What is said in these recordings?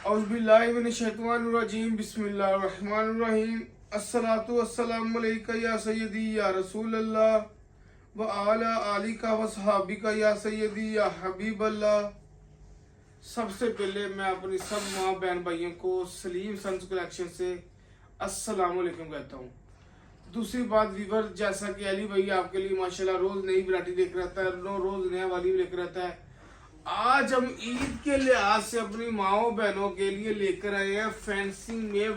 औज़ुबिल्लाहिमिनश्शैतानिर्रजीम बिस्मिल्लाहिर्रहमानिर्रहीम अस्सलातु वस्सलामु अलैका या सय्यदी या रसूलल्लाह व अला आलिका व सहाबिका या सय्यदी या हबीबल्लाह। सबसे पहले मैं अपनी सब माँ बहन भाइयों को सलीम सन्स कलेक्शन से अस्सलाम वालेकुम कहता हूँ। दूसरी बात वीवर, जैसा कि अली भैया आपके लिए माशाल्लाह रोज नई वैरायटी लेकर रहता है, रोज नया वाली लेकर रहता है। आज हम ईद के लिहाज से अपनी माओ बहनों के लिए लेकर आए हैं फैंसी में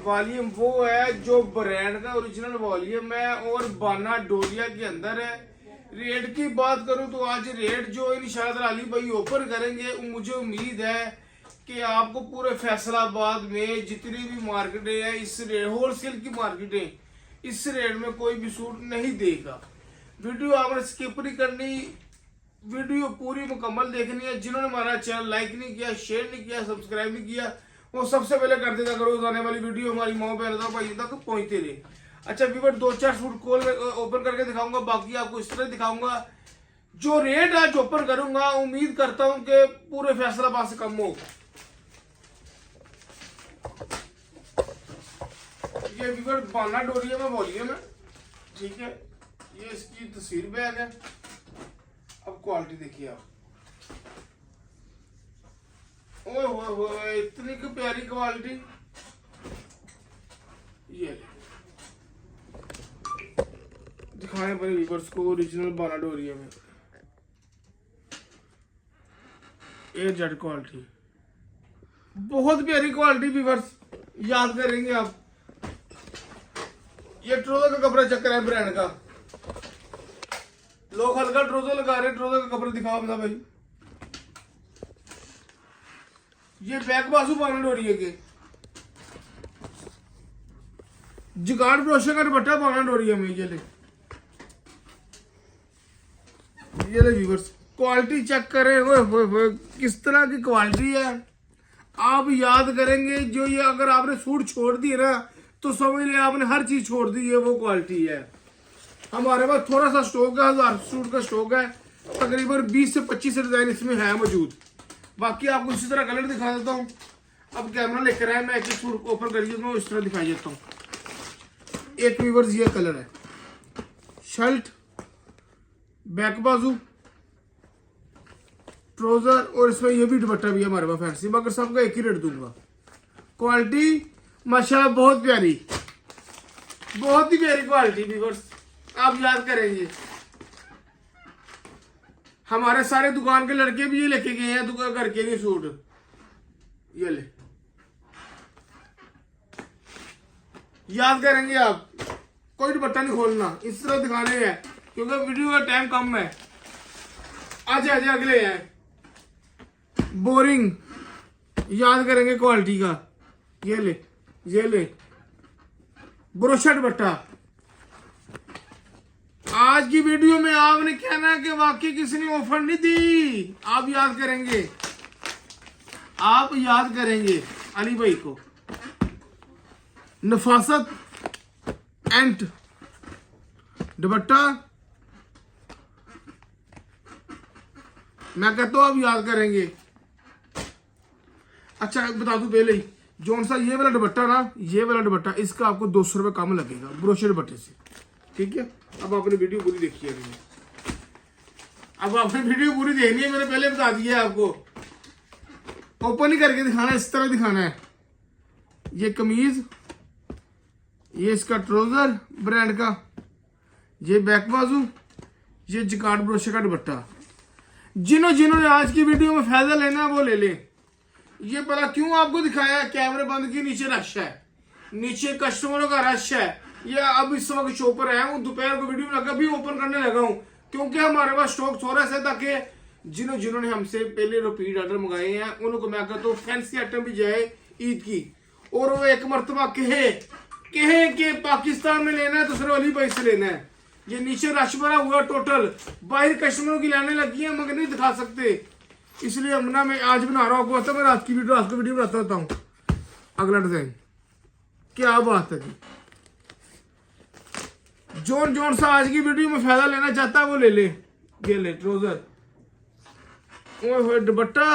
वॉल्यूम वो है जो ब्रांड का ओरिजिनल वॉल्यूम है और बाना डोरिया के अंदर है। रेट की बात करूं तो आज रेट जो इंशाअल्लाह अली भाई ऑफर करेंगे, मुझे उम्मीद है कि आपको पूरे फैसलाबाद में जितनी भी मार्केटें हैं, इस रेट होलसेल की मार्केटें, इस रेट में कोई भी सूट नहीं देगा। वीडियो आपने स्किप नहीं करनी, वीडियो पूरी मुकम्मल देखनी है। जिन्होंने हमारा चैनल लाइक नहीं किया, शेयर नहीं किया, सब्सक्राइब नहीं किया, वो सबसे पहले कर देगा करो। आने वाली वीडियो हमारी माँ बहन भाई तक पहुंचते रहे। अच्छा वीवर, 2-4 सूट खोल ओपन करके दिखाऊंगा, बाकी आपको इस तरह दिखाऊंगा। जो रेट आज ओपन करूंगा उम्मीद करता हूं कि पूरे फैसलाबाद से कम होगा। ये वीवर बाना डोरिया में वॉल्यूम है, ठीक है। ये इसकी तस्वीर बैग है। अब क्वालिटी देखिए आप, ओए इतनी की प्यारी क्वालिटी। ये दिखाएं अपने व्यूअर्स को ओरिजिनल बाना डोरिया में ए जेड क्वालिटी, बहुत प्यारी क्वालिटी व्यूअर्स, याद करेंगे आप। ये ट्रोजर का कपड़ा चक्कर है ब्रांड का। लोग हल्का ट्रोजर लगा रहे, ट्रोजर का कपड़ा दिखाओ अपना भाई। ये बैक बाजू बाना डोरिया के, जुगाड़ ब्रोशर का दुपट्टा बाना डोरिया में। ये ले व्यूअर्स, क्वालिटी चेक करें। वो किस तरह की क्वालिटी है, आप याद करेंगे। जो ये अगर आपने सूट छोड़ दिए ना तो समझ लिया आपने हर चीज छोड़ दी है, वो क्वालिटी है। हमारे पास थोड़ा सा स्टॉक है, 1000 सूट का स्टॉक है, तकरीबन 20 से 25 डिजाइन इसमें है मौजूद। बाकी आपको इसी तरह कलर दिखा देता हूँ। अब कैमरा लेकर आए, मैं एक एक सूट ओपन करिए इस तरह दिखाई देता हूँ। एक व्यूअर्स ये कलर है, शर्ट, बैक बाजू, ट्राउजर और इसमें ये भी दुपट्टा भी है हमारे पास फैंसी, मगर सबका एक ही रेट दूंगा। क्वालिटी माशाल्लाह बहुत प्यारी, बहुत ही प्यारी क्वालिटी व्यूअर्स, आप याद करेंगे। हमारे सारे दुकान के लड़के भी ये लेके गए हैं दुकान घर के लिए सूट। ये ले, याद करेंगे आप, कोई दुपट्टा नहीं खोलना, इस तरह दिखाने हैं क्योंकि वीडियो का टाइम कम है। आज अगले हैं बोरिंग, याद करेंगे क्वालिटी का। ये ले ब्रोशर दुपट्टा। आज की वीडियो में आपने कहना है कि वाकई किसी ने ऑफर नहीं दी। आप याद करेंगे, आप याद करेंगे अली भाई को। नफासत एंड दुपट्टा, मैं कहता हूं आप याद करेंगे। अच्छा बता दूं पहले ही, जौन सा ये वाला दुपट्टा ना, ये वाला दुपट्टा इसका आपको 200 रुपये कम लगेगा ब्रोशर दुपट्टे से, ठीक है। अब आपने वीडियो पूरी देखी है, अब आपने वीडियो पूरी देखनी है, मैंने पहले बता दिया है आपको। ओपन ही करके दिखाना है, इस तरह दिखाना है। ये कमीज, ये इसका ट्राउजर ब्रांड का, ये बैक बाजू, ये जिकार्ड ब्रोशर का दुपट्टा। जिन्होंने आज की वीडियो में फायदा लेना है वो ले ले। ये पता क्यों आपको दिखाया है, कैमरे बंद की नीचे रश है, नीचे कस्टमरों का रश है। ये अब इस वक्त शॉपर है, दोपहर को वीडियो लगा भी ओपन करने लगा हूं क्योंकि हमारे पास स्टॉक थोड़ा सा, ताकि जिन्होंने हमसे पहले रिपीट ऑर्डर मंगाए हैं उनको मैं कहता हूँ फैंसी आइटम भी जाए ईद की, और वो एक मरतबा कहे कि पाकिस्तान में लेना है तो सिर्फ अली भाई से लेना है। ये नीचे रश भरा हुआ, टोटल बाहर कस्टमरों की लाने लगी है, मगर नहीं दिखा सकते, इसलिए हमने मैं आज बना रहा हूँ। मैं रात की वीडियो बनाता रहता हूँ। अगला डिजाइन, क्या बात है जी। जोन सा आज की वीडियो में फायदा लेना चाहता है वो ले ले। ये ले ट्राउजर, दुपट्टा,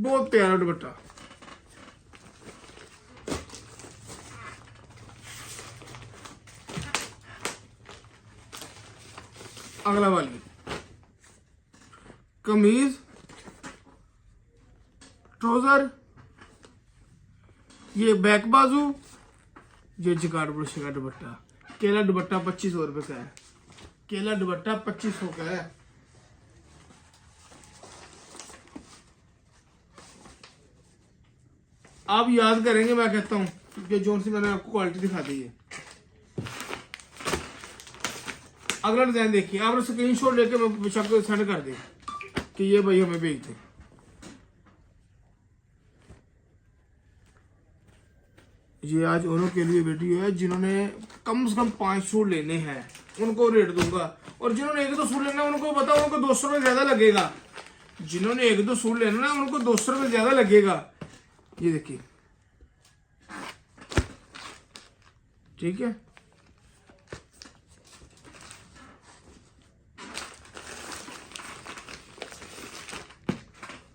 बहुत प्यारा दुपट्टा। अगला वाली कमीज, ट्राउजर, ये बैक बाजू, ये जिगाड़ ब्रश का दुपट्टा। केला दुपट्टा 2500 रुपए का है। केला दुपट्टा 2500 का है। आप याद करेंगे, मैं कहता हूं, क्योंकि जोन से मैंने आपको क्वालिटी दिखा दी है। अगला डिजाइन देखिए, आपने स्क्रीनशॉट लेके मैं सेंड कर दे कि ये भाई हमें भेज दे। ये आज उन्हों के लिए वीडियो है जिन्होंने कम से कम 5 सूट लेने हैं, उनको रेट दूंगा। और जिन्होंने 1-2 सूट लेना है उनको बताओ, उनको 200 रुपये ज्यादा लगेगा। जिन्होंने 1-2 सूट लेना है उनको 200 रुपये ज्यादा लगेगा। ये देखिए, ठीक है।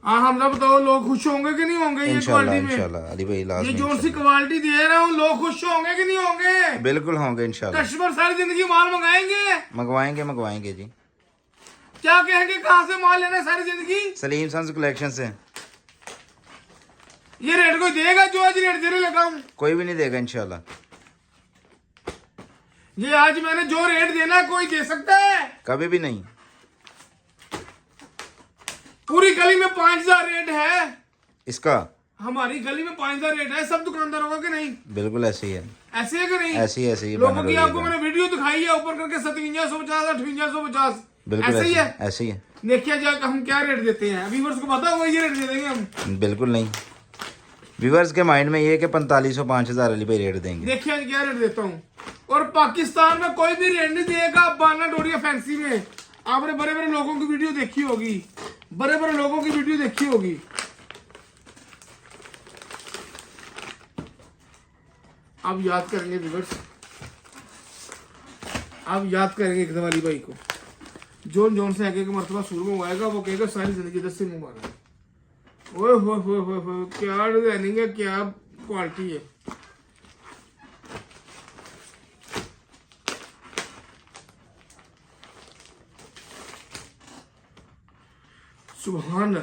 हाँ, हम ना बताओ, लोग खुश होंगे कि नहीं होंगे ये क्वालिटी में? इंशाल्लाह अली भाई, लास्ट ये जो सी क्वालिटी दे रहा हूँ, लोग खुश होंगे कि नहीं होंगे? बिल्कुल होंगे इंशाल्लाह। कस्टमर सारी जिंदगी माल मंगाएंगे। मंगवाएंगे जी। क्या कहेंगे, कहाँ से माल लेना है सारी जिंदगी? सलीम सन्स कलेक्शन से। ये रेट कोई देगा जो आज रेट दे लगा हूँ? कोई भी नहीं देगा इंशाल्लाह। ये आज मैंने जो रेट देना कोई दे सकता है? कभी भी नहीं। पूरी गली में 5000 रेट है इसका। हमारी गली में 5000 रेट है, सब दुकानदारों का कि नहीं? बिल्कुल ऐसे ही है। ऐसे है कि नहीं? ऐसे ही लोगों की आपको मैंने वीडियो दिखाई है ऊपर करके 5750, 5850। बिल्कुल ऐसे ही है। ऐसे ही है। देखिए जाकर हम क्या रेट देते हैं, व्यूअर्स को पता होगा ये रेट दे देंगे हम? बिल्कुल नहीं। व्यूअर्स के माइंड में ये है कि 4500 5000 अली भाई रेट देंगे। देखिए क्या रेट देता हूँ। और पाकिस्तान में कोई भी रेट नहीं देगा बाना डोरिया फैंसी में। आपने बड़े बड़े लोगों की वीडियो देखी होगी, बड़े बड़े लोगों की वीडियो देखी होगी। आप याद करेंगे व्यूअर्स, आप याद करेंगे एकदम अली भाई को। जोन से आगे का मरतबा शुरू मंगवाएगा वो कहेगा सारी जिंदगी 10 से मंगवाना। ओए हो, क्या डिजाइनिंग है, क्या क्वालिटी है। सुभान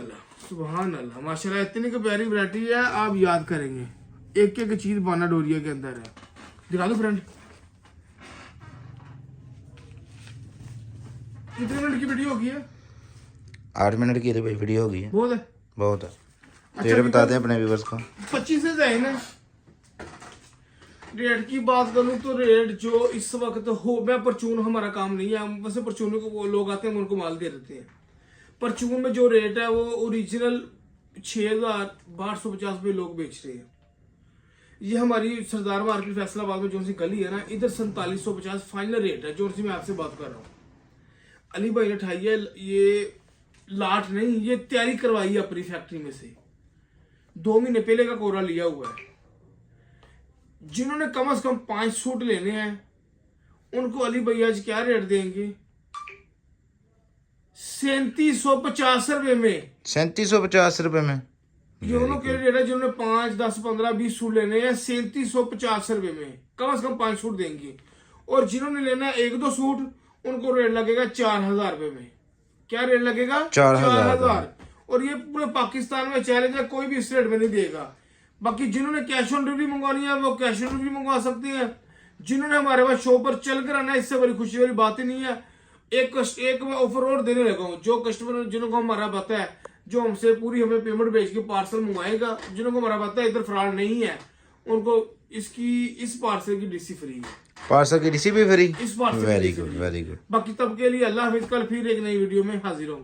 अल्लाह माशाल्लाह, इतनी की प्यारी वैरायटी है। आप याद करेंगे, एक एक चीज बाना डोरिया के अंदर है। दिखा दो फ्रेंड, कितने मिनट की वीडियो होगी है? 8 मिनट की भाई वीडियो होगी है। बहुत है। अच्छा, रेट बताते हैं अपने व्यूअर्स को। 25 से जाए ना। रेट की बात करूं तो रेट जो इस वक्त हो, मैं परचून हमारा काम नहीं है, हम वैसे परचून को लोग आते हैं हम उनको माल दे देते हैं। परचून में जो रेट है वो ओरिजिनल 6850 रुपये लोग बेच रहे हैं। ये हमारी सरदार मार्केट फैसलाबाद में जो सी गली है ना, इधर 4750 फाइनल रेट है जो सी मैं आपसे बात कर रहा हूँ। अली भाई ने उठाई है, ये लाट नहीं, ये तैयारी करवाई है अपनी फैक्ट्री में से। 2 महीने पहले का कोरा लिया हुआ है। जिन्होंने कम से कम 5 सूट लेने हैं उनको अली भाई आज क्या रेट देंगे? 3750 रुपए में। 3750 रुपए में जिन्होंने के रेट है, जिन्होंने 5, 10, 15, 20 सूट लेने हैं 3750 रुपए में कम से कम 5 सूट देंगे। और जिन्होंने लेना है 1-2 सूट उनको रेट लगेगा 4000 रुपए में। क्या रेट लगेगा? 4000। और ये पूरे पाकिस्तान में चैलेंज है, कोई भी इस रेट में नहीं देगा। बाकी जिन्होंने कैश ऑन डिलीवरी मंगवानी है वो कैश ऑन डिलीवरी मंगवा सकते हैं। जिन्होंने हमारे पास शो पर चल कर आना है, इससे बड़ी खुशी वाली बात ही नहीं है। एक मैं ऑफर और देने लगा हूँ। जो कस्टमर जिनको हमारा पता है, जो हमसे पूरी हमें पेमेंट भेज के पार्सल मंगवाएगा, जिनको हमारा पता है इधर फ्रॉड नहीं है, उनको इस पार्सल की डीसी फ्री है। पार्सल की डीसी भी फ्री? इस पार्सल वेरी गुड। बाकी तब के लिए अल्लाह हाफिज। कल फिर एक नई वीडियो में हाजिर हूँ।